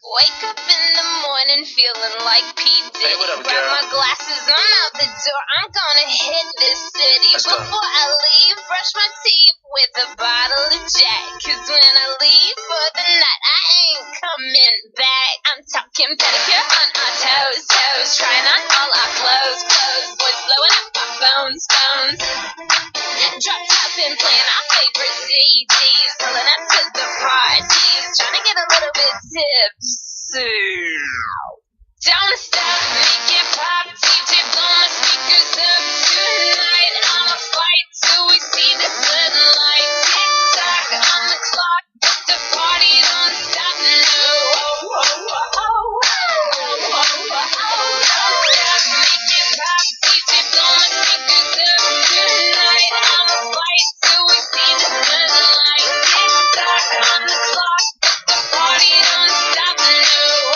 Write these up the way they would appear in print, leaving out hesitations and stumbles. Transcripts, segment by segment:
Wake up in the morning feeling like P. Diddy. Hey, what up, Grab girl? my glasses, I'm out the door. I'm gonna hit this city. Let's go. Before I leave, brush my teeth with a bottle of Jack. Cause when I leave for the night, I ain't coming back. I'm talking pedicure on our toes. Trying on all our clothes. Boys blowing up our phones. Drop top and playing our favorite CDs. Pulling up to the parties. Trying to get a little bit tipsy. Don't stop, make it pop. DJ blow my speakers up tonight. I'ma fight till we see the sunlight. Tick tock on the clock. The party don't stop now. Make it pop. DJ blow my speakers up tonight. I'ma fight till we see the sunlight. Tick tock on the clock. The party don't stop now.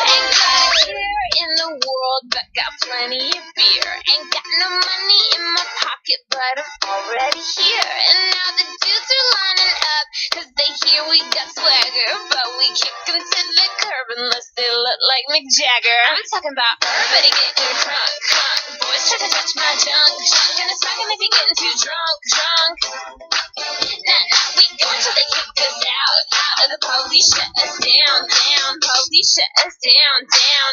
Ain't got a care in the world, but got plenty of beer. Ain't got no money in my pocket, but I'm already here. And now the dudes are lining up, cause they hear we got swagger. But we kick 'em to the curb unless they look like Mick Jagger. I'm talking about everybody getting drunk. Boys try to touch my junk. Gonna smack 'em if you're getting too drunk. Nah, we go until they kick us out. The police shut us down. Police shut us down.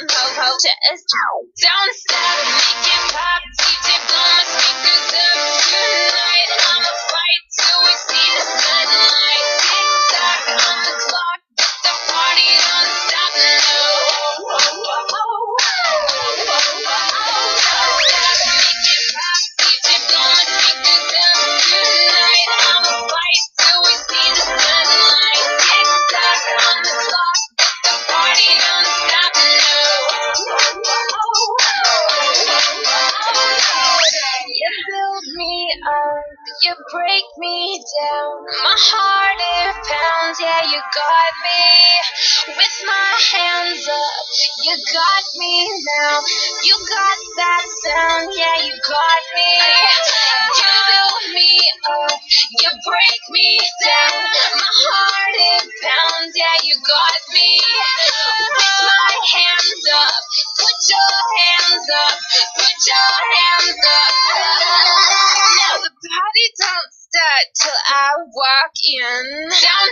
Ho, shut us down. Don't stop, make it pop. DJ blow my speakers up tonight. I'ma fight till we see the sunlight. Tick tock on the clock. The party don't stop now. Make it pop. DJ blow my speakers up tonight. I'ma fight till we see the sunlight. Tick tock on the clock. The party don't stop now. You build me up, you break me down. My heart it pounds, yeah, you got me. With my hands up, you got me now. You got that sound, yeah, you got me. You build me up, you break me down. My heart it pounds, yeah, you got me. With my hands up, put your hands up, put your hands up. Now the party don't start till I walk in. Down